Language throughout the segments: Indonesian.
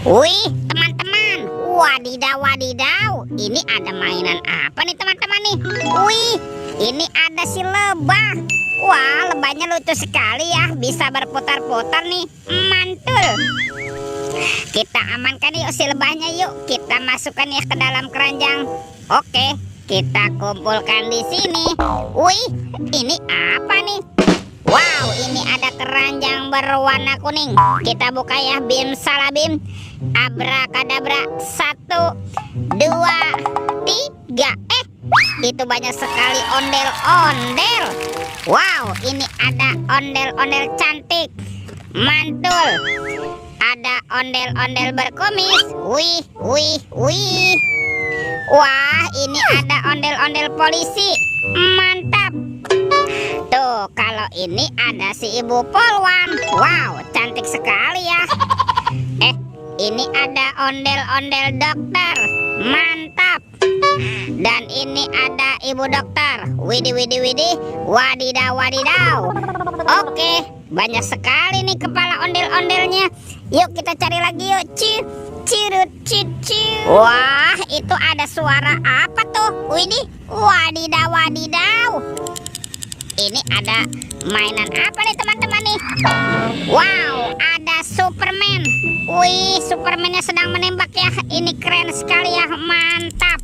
Wih, teman-teman. Wadidaw, wadidaw. Ini ada mainan apa nih teman-teman nih? Wih, ini ada si lebah. Wah, lebahnya lucu sekali ya. Bisa berputar-putar nih. Mantul. Kita amankan yuk si lebahnya yuk. Kita masukkan ya ke dalam keranjang. Oke, kita kumpulkan di sini. Wih, ini apa nih? Wow, ini ada keranjang berwarna kuning. Kita buka ya, bim salabim. Abrakadabra. 1, 2, 3. Itu banyak sekali ondel-ondel. Wow, ini ada ondel-ondel cantik. Mantul. Ada ondel-ondel berkumis. Wih, wih, wih. Wah, ini ada ondel-ondel polisi. Mantap. Tuh, kalau ini ada si ibu polwan. Wow, cantik sekali ya. Ini ada ondel-ondel dokter. Mantap. Dan ini ada ibu dokter. Widih, widih, widih. Wadidaw, wadidaw. Oke, banyak sekali nih kepala ondel-ondelnya. Yuk kita cari lagi yuk. Cirut, cici. Wah, itu ada suara apa tuh? Widih, wadidaw, wadidaw. Ini ada mainan apa nih teman-teman nih? Wow, ada Superman. Wih, Supermannya sedang menembak ya. Ini keren sekali ya, mantap.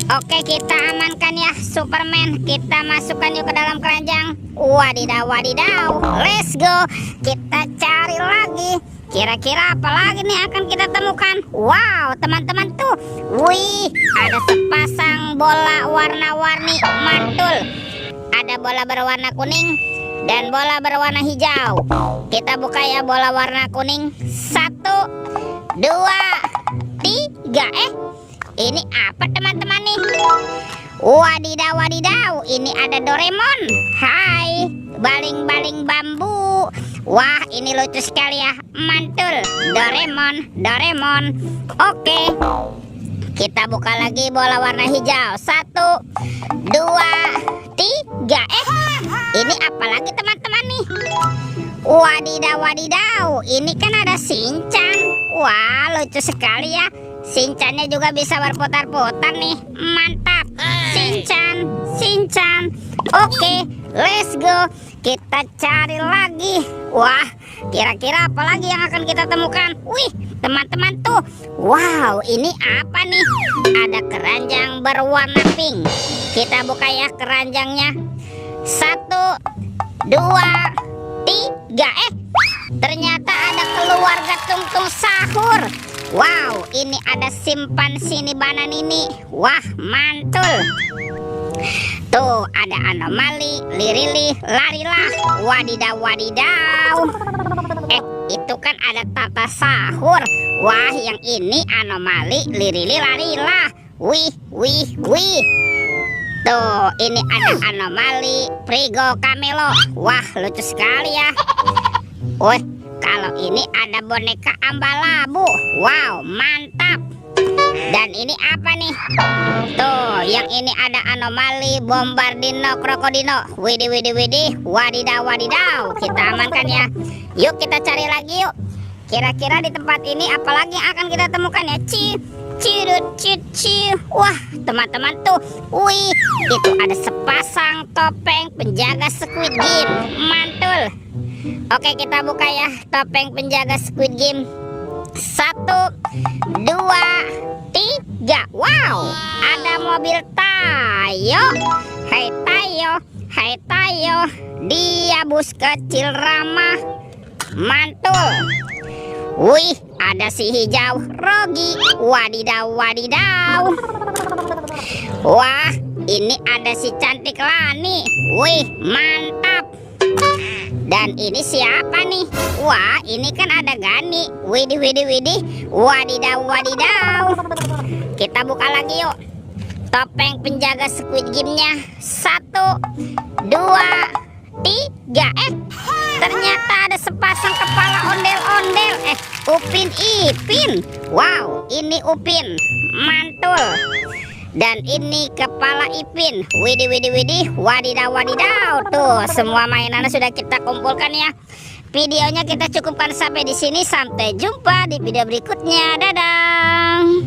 Oke, kita amankan ya Superman. Kita masukkan yuk ke dalam keranjang. Wadidaw, wadidaw. Let's go. Kita cari lagi. Kira-kira apa lagi nih akan kita temukan? Wow, teman-teman tuh. Wih, ada sepasang bola warna-warni. Mantul. Ada bola berwarna kuning dan bola berwarna hijau. Kita buka ya bola warna kuning. 1, 2, 3. Ini apa teman-teman nih? Wadidaw, wadidaw. Ini ada Doraemon. Hai, baling-baling bambu. Wah, ini lucu sekali ya. Mantul. Doraemon, Doraemon. Oke. Kita buka lagi bola warna hijau. 1, 2, 3. Ini apa lagi teman-teman nih? Wadidaw, wadidaw. Ini kan ada Shinchan. Wah, lucu sekali ya. Shinchannya juga bisa berputar-putar nih. Mantap. Shinchan, Shinchan. Oke, let's go. Kita cari lagi. Wah, kira-kira apa lagi yang akan kita temukan? Wih, teman-teman tuh. Wow, ini apa nih? Ada keranjang berwarna pink. Kita buka ya keranjangnya. 1, 2, 3. Ternyata ada keluarga tungtung sahur. Wow, ini ada simpansi Nibana Nini. Wah, mantul. Tuh, ada anomali, lirili, larilah. Wadidaw, wadidaw. Itu kan ada tata sahur. Wah, yang ini anomali, lirili, larilah. Wih, wih, wih. Tuh, ini ada anomali, Prigo Kamelo. Wah, lucu sekali ya. Wih, kalau ini ada boneka Ambalabu. Wow, mantap. Dan ini apa nih? Tuh, yang ini ada anomali, Bombardino, Krokodino. Widih, widih, widih. Wadidaw, wadidaw. Kita amankan ya. Yuk kita cari lagi yuk. Kira-kira di tempat ini apalagi yang akan kita temukan ya? Cirut, cici. Wah, teman-teman tuh. Wih, itu ada sepasang topeng penjaga Squid Game. Mantul. Oke, kita buka ya topeng penjaga Squid Game. 1, 2, 3. Wow, ada mobil Tayo. Hai Tayo, hai Tayo. Dia bus kecil ramah. Mantul. Wih, ada si hijau Rogi. Wadidaw, wadidaw. Wah, ini ada si cantik Lani. Wih, mantap. Dan ini siapa nih? Wah, ini kan ada Gani. Widih, widih, widih. Wadidaw, wadidaw. Kita buka lagi yuk topeng penjaga Squid Game-nya. 1, 2, 3. Ternyata ada sepasang kepala ondel-ondel. Upin Ipin. Wow, ini Upin. Mantul. Dan ini kepala Ipin. Widih, widih, widih. Wadidaw, wadidaw. Tuh, semua mainannya sudah kita kumpulkan ya. videonya kita cukupkan sampai di sini. Sampai jumpa di video berikutnya. Dadah.